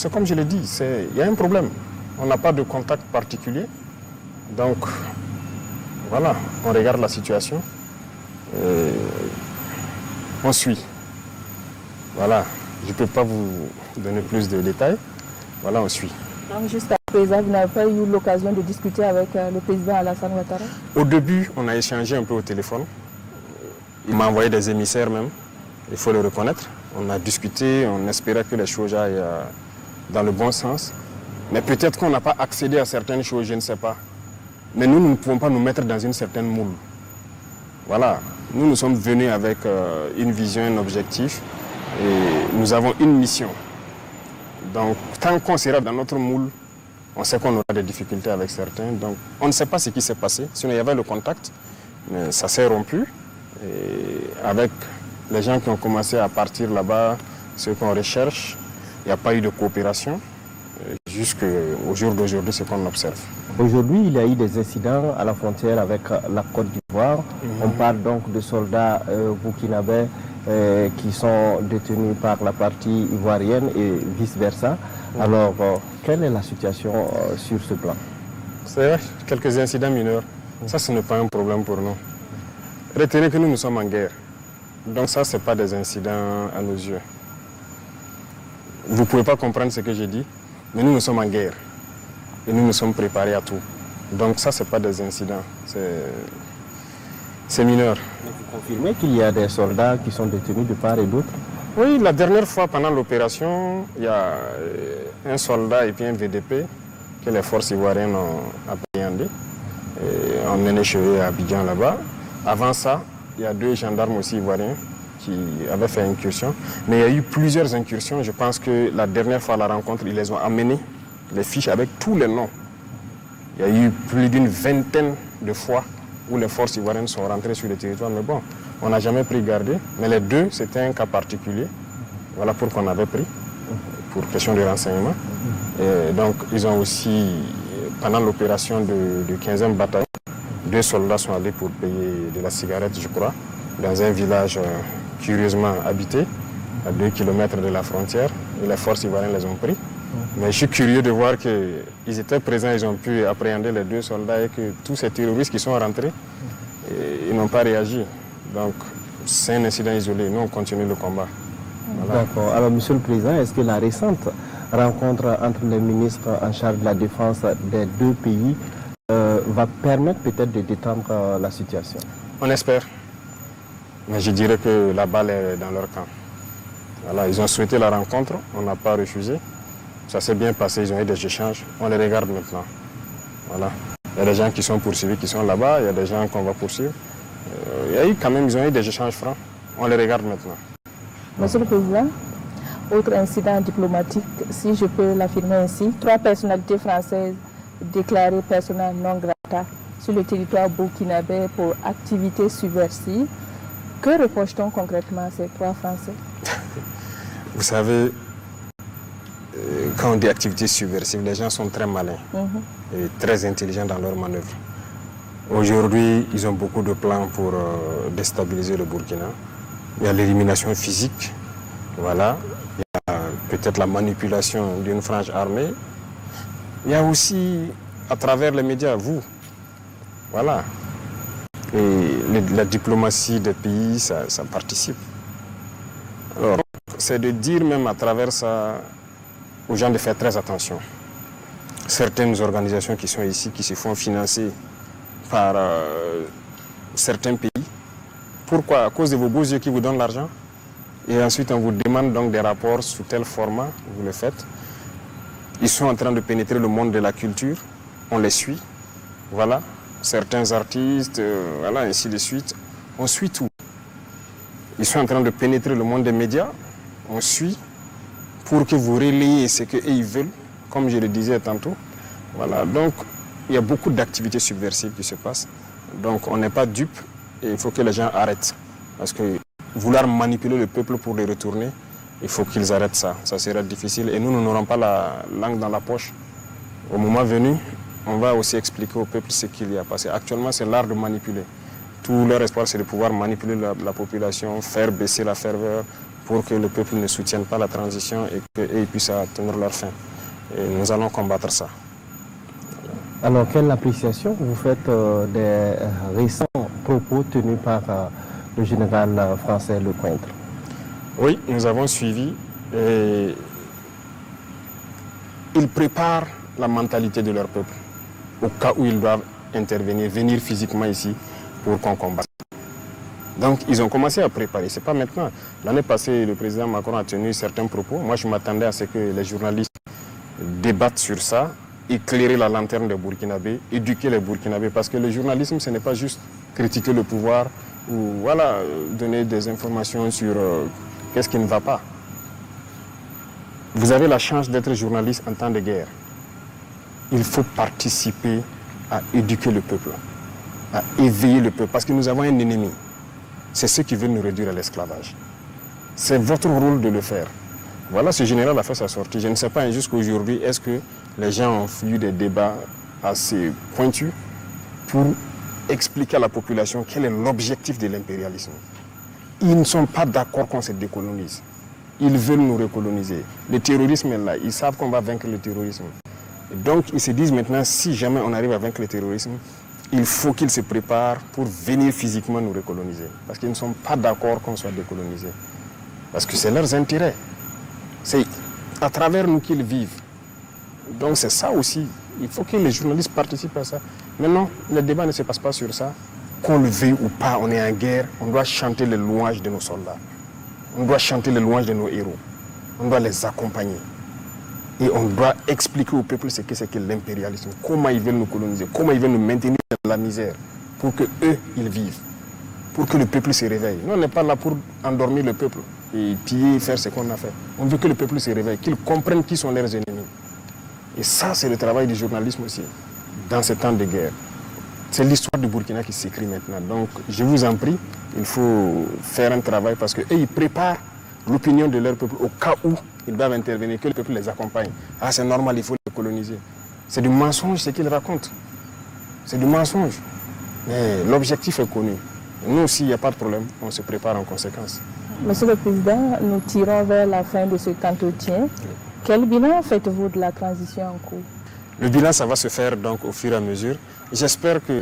c'est comme je l'ai dit, il y a un problème. On n'a pas de contact particulier. Donc, voilà, on regarde la situation. On suit. Voilà, je ne peux pas vous donner plus de détails. Voilà, on suit. Donc, jusqu'à présent, vous n'avez pas eu l'occasion de discuter avec le président Alassane Ouattara? Au début, on a échangé un peu au téléphone. Il m'a envoyé des émissaires même, il faut le reconnaître. On a discuté, on espérait que les choses aillent dans le bon sens. Mais peut-être qu'on n'a pas accédé à certaines choses, je ne sais pas. Mais nous ne pouvons pas nous mettre dans une certaine moule. Voilà, nous sommes venus avec une vision, un objectif, et nous avons une mission. Donc, tant qu'on sera dans notre moule, on sait qu'on aura des difficultés avec certains. Donc, on ne sait pas ce qui s'est passé. Sinon, il y avait le contact, mais ça s'est rompu. Et avec les gens qui ont commencé à partir là-bas, ceux qu'on recherche, il n'y a pas eu de coopération. Jusqu'au jour d'aujourd'hui, c'est ce qu'on observe. Aujourd'hui, il y a eu des incidents à la frontière avec la Côte d'Ivoire. On parle donc de soldats burkinabés qui sont détenus par la partie ivoirienne et vice-versa. Alors, quelle est la situation sur ce plan? C'est quelques incidents mineurs. Ça, ce n'est pas un problème pour nous. Retenez que nous sommes en guerre. Donc ça, ce n'est pas des incidents à nos yeux. Vous ne pouvez pas comprendre ce que j'ai dit, mais nous sommes en guerre. Et nous sommes préparés à tout. Donc ça, ce n'est pas des incidents. C'est mineur. Vous confirmez qu'il y a des soldats qui sont détenus de part et d'autre? Oui, la dernière fois, pendant l'opération, il y a un soldat et puis un VDP que les forces ivoiriennes ont appréhendé. On est échevés à Abidjan là-bas. Avant ça, il y a 2 gendarmes aussi ivoiriens qui avaient fait incursion. Mais il y a eu plusieurs incursions. Je pense que la dernière fois à la rencontre, ils les ont amenés, les fiches avec tous les noms. Il y a eu plus d'une vingtaine de fois où les forces ivoiriennes sont rentrées sur le territoire. Mais bon, on n'a jamais pris garde. Mais les 2, c'était un cas particulier. Voilà pourquoi on avait pris, pour question de renseignement. Et donc, ils ont aussi, pendant l'opération du 15e bataillon, 2 soldats sont allés pour payer de la cigarette, je crois, dans un village curieusement habité, à 2 km de la frontière. Et les forces ivoiriennes les ont pris. Mais je suis curieux de voir qu'ils étaient présents, ils ont pu appréhender les 2 soldats et que tous ces terroristes qui sont rentrés, ils n'ont pas réagi. Donc, c'est un incident isolé. Nous, on continue le combat. Voilà. D'accord. Alors, Monsieur le Président, est-ce que la récente rencontre entre les ministres en charge de la défense des 2 pays va permettre peut-être de détendre la situation? On espère. Mais je dirais que la balle est dans leur camp. Voilà, ils ont souhaité la rencontre, on n'a pas refusé. Ça s'est bien passé, ils ont eu des échanges. On les regarde maintenant. Voilà. Il y a des gens qui sont poursuivis, qui sont là-bas, il y a des gens qu'on va poursuivre. Il y a eu quand même, ils ont eu des échanges francs. On les regarde maintenant. Monsieur le Président, autre incident diplomatique, si je peux l'affirmer ainsi, 3 personnalités françaises déclarées persona non grata sur le territoire burkinabé pour activités subversives. Que reproche-t-on concrètement à ces 3 Français? Vous savez, quand on dit activités subversives, les gens sont très malins et très intelligents dans leurs manœuvres. Aujourd'hui, ils ont beaucoup de plans pour déstabiliser le Burkina. Il y a l'élimination physique, voilà. Il y a peut-être la manipulation d'une frange armée. Il y a aussi, à travers les médias, vous, voilà. Et la diplomatie des pays, ça participe. Alors, c'est de dire même à travers ça aux gens de faire très attention. Certaines organisations qui sont ici, qui se font financer par certains pays. Pourquoi? À cause de vos beaux yeux qui vous donnent l'argent. Et ensuite, on vous demande donc des rapports sous tel format, vous le faites. Ils sont en train de pénétrer le monde de la culture. On les suit. Voilà. Certains artistes, voilà, ainsi de suite. On suit tout. Ils sont en train de pénétrer le monde des médias. On suit pour que vous relayez ce qu'ils veulent, comme je le disais tantôt. Voilà. Donc, il y a beaucoup d'activités subversives qui se passent. Donc, on n'est pas dupe et il faut que les gens arrêtent. Parce que vouloir manipuler le peuple pour les retourner, il faut qu'ils arrêtent ça. Ça sera difficile et nous n'aurons pas la langue dans la poche. Au moment venu, on va aussi expliquer au peuple ce qu'il y a passé. Actuellement, c'est l'art de manipuler. Tout leur espoir, c'est de pouvoir manipuler la population, faire baisser la ferveur, pour que le peuple ne soutienne pas la transition et qu'ils puissent atteindre leur fin. Et nous allons combattre ça. Alors, quelle appréciation vous faites des récents propos tenus par le général français Lecointre? Oui, nous avons suivi. Et ils préparent la mentalité de leur peuple au cas où ils doivent intervenir, venir physiquement ici pour qu'on combatte. Donc, ils ont commencé à préparer. Ce n'est pas maintenant. L'année passée, le président Macron a tenu certains propos. Moi, je m'attendais à ce que les journalistes débattent sur ça, éclairer la lanterne des Burkinabés, éduquer les Burkinabés. Parce que le journalisme, ce n'est pas juste critiquer le pouvoir ou voilà, donner des informations sur qu'est-ce qui ne va pas. Vous avez la chance d'être journaliste en temps de guerre. Il faut participer à éduquer le peuple, à éveiller le peuple, parce que nous avons un ennemi. C'est ceux qui veulent nous réduire à l'esclavage. C'est votre rôle de le faire. Voilà, ce général a fait sa sortie. Je ne sais pas jusqu'à aujourd'hui, est-ce que les gens ont eu des débats assez pointus pour expliquer à la population quel est l'objectif de l'impérialisme. Ils ne sont pas d'accord qu'on se décolonise. Ils veulent nous recoloniser. Le terrorisme est là. Ils savent qu'on va vaincre le terrorisme. Et donc, ils se disent maintenant, si jamais on arrive à vaincre le terrorisme, il faut qu'ils se préparent pour venir physiquement nous recoloniser. Parce qu'ils ne sont pas d'accord qu'on soit décolonisé. Parce que c'est leurs intérêts. C'est à travers nous qu'ils vivent. Donc c'est ça aussi. Il faut que les journalistes participent à ça. Maintenant, le débat ne se passe pas sur ça. Qu'on le veuille ou pas, on est en guerre. On doit chanter les louanges de nos soldats. On doit chanter les louanges de nos héros. On doit les accompagner. Et on doit expliquer au peuple ce que c'est que l'impérialisme. Comment ils veulent nous coloniser. Comment ils veulent nous maintenir dans la misère. Pour qu'eux, ils vivent. Pour que le peuple se réveille. Nous, on n'est pas là pour endormir le peuple. Et piller, faire ce qu'on a fait. On veut que le peuple se réveille. Qu'ils comprennent qui sont leurs ennemis. Et ça, c'est le travail du journalisme aussi. Dans ces temps de guerre. C'est l'histoire du Burkina qui s'écrit maintenant. Donc, je vous en prie, il faut faire un travail parce qu'eux, ils préparent l'opinion de leur peuple au cas où ils doivent intervenir, que le peuple les accompagne. Ah, c'est normal, il faut les coloniser. C'est du mensonge ce qu'ils racontent. C'est du mensonge. Mais l'objectif est connu. Et nous aussi, il n'y a pas de problème. On se prépare en conséquence. Monsieur le Président, nous tirons vers la fin de cet entretien. Quel bilan faites-vous de la transition en cours? Le bilan, ça va se faire donc au fur et à mesure. J'espère que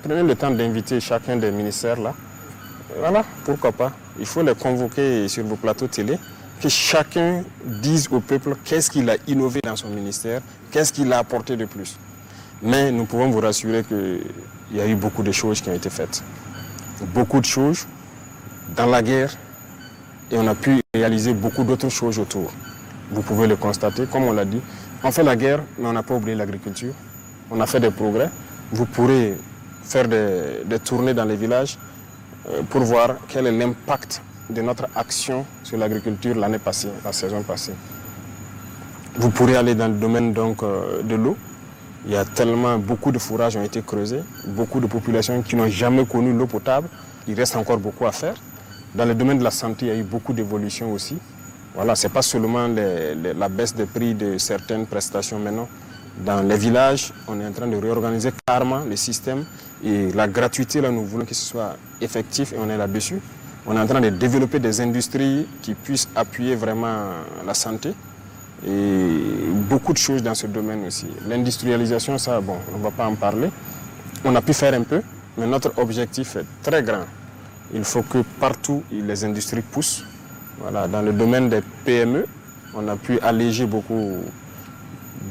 prenez le temps d'inviter chacun des ministères là. Voilà, pourquoi pas. Il faut les convoquer sur vos plateaux télé, que chacun dise au peuple qu'est-ce qu'il a innové dans son ministère, qu'est-ce qu'il a apporté de plus. Mais nous pouvons vous rassurer qu'il y a eu beaucoup de choses qui ont été faites. Beaucoup de choses dans la guerre et on a pu réaliser beaucoup d'autres choses autour. Vous pouvez le constater, comme on l'a dit. On fait la guerre, mais on n'a pas oublié l'agriculture. On a fait des progrès. Vous pourrez faire des tournées dans les villages pour voir quel est l'impact de notre action sur l'agriculture l'année passée, la saison passée. Vous pourrez aller dans le domaine donc, de l'eau. Il y a tellement, beaucoup de fourrages ont été creusés, beaucoup de populations qui n'ont jamais connu l'eau potable. Il reste encore beaucoup à faire. Dans le domaine de la santé, il y a eu beaucoup d'évolutions aussi. Voilà, ce n'est pas seulement la baisse des prix de certaines prestations maintenant. Dans les villages, on est en train de réorganiser carrément le système et la gratuité, là, nous voulons que ce soit effectif et on est là-dessus. On est en train de développer des industries qui puissent appuyer vraiment la santé et beaucoup de choses dans ce domaine aussi. L'industrialisation, ça, bon, on ne va pas en parler. On a pu faire un peu, mais notre objectif est très grand. Il faut que partout les industries poussent. Voilà, dans le domaine des PME, on a pu alléger beaucoup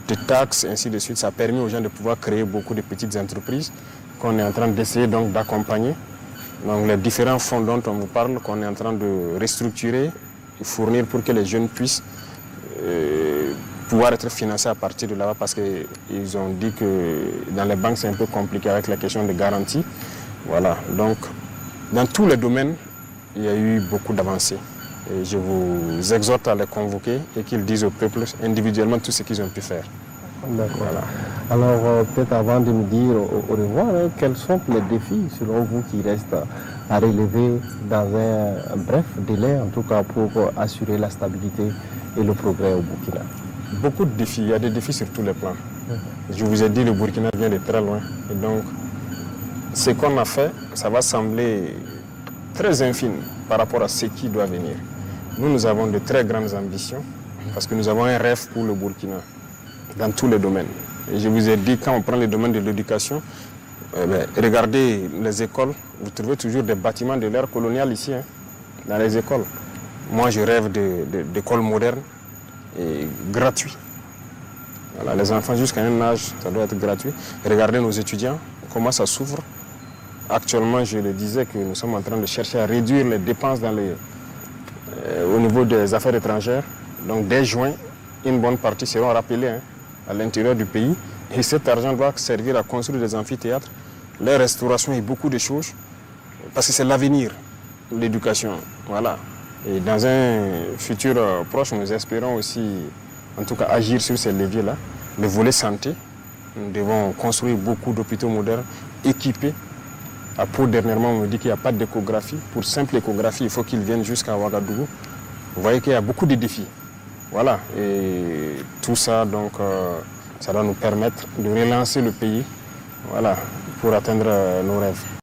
de taxes, ainsi de suite. Ça a permis aux gens de pouvoir créer beaucoup de petites entreprises qu'on est en train d'essayer donc d'accompagner. Donc les différents fonds dont on vous parle, qu'on est en train de restructurer et fournir pour que les jeunes puissent pouvoir être financés à partir de là-bas parce qu'ils ont dit que dans les banques c'est un peu compliqué avec la question de garantie. Voilà, donc dans tous les domaines, il y a eu beaucoup d'avancées. Et je vous exhorte à les convoquer et qu'ils disent au peuple individuellement tout ce qu'ils ont pu faire. D'accord. Voilà. Alors, peut-être avant de nous dire au revoir, quels sont les défis, selon vous, qui restent à relever dans un bref délai, en tout cas pour assurer la stabilité et le progrès au Burkina? Beaucoup de défis. Il y a des défis sur tous les plans. Je vous ai dit, le Burkina vient de très loin. Et donc, ce qu'on a fait, ça va sembler très infime par rapport à ce qui doit venir. nous avons de très grandes ambitions parce que nous avons un rêve pour le Burkina dans tous les domaines. Et je vous ai dit, quand on prend les domaines de l'éducation, regardez les écoles, vous trouvez toujours des bâtiments de l'ère coloniale ici, hein, dans les écoles. Moi, je rêve d'écoles modernes et gratuites. Voilà, les enfants jusqu'à un âge, ça doit être gratuit. Et regardez nos étudiants, comment ça s'ouvre. Actuellement, je le disais que nous sommes en train de chercher à réduire les dépenses au niveau des affaires étrangères. Donc dès juin, une bonne partie seront rappelées, hein, à l'intérieur du pays. Et cet argent doit servir à construire des amphithéâtres, la restauration et beaucoup de choses. Parce que c'est l'avenir, l'éducation. Voilà. Et dans un futur proche, nous espérons aussi, en tout cas, agir sur ces leviers-là. Le volet santé, nous devons construire beaucoup d'hôpitaux modernes, équipés. À Pau, dernièrement, on me dit qu'il n'y a pas d'échographie. Pour simple échographie, il faut qu'ils viennent jusqu'à Ouagadougou. Vous voyez qu'il y a beaucoup de défis. Voilà. Et tout ça, donc, ça doit nous permettre de relancer le pays, voilà, pour atteindre nos rêves.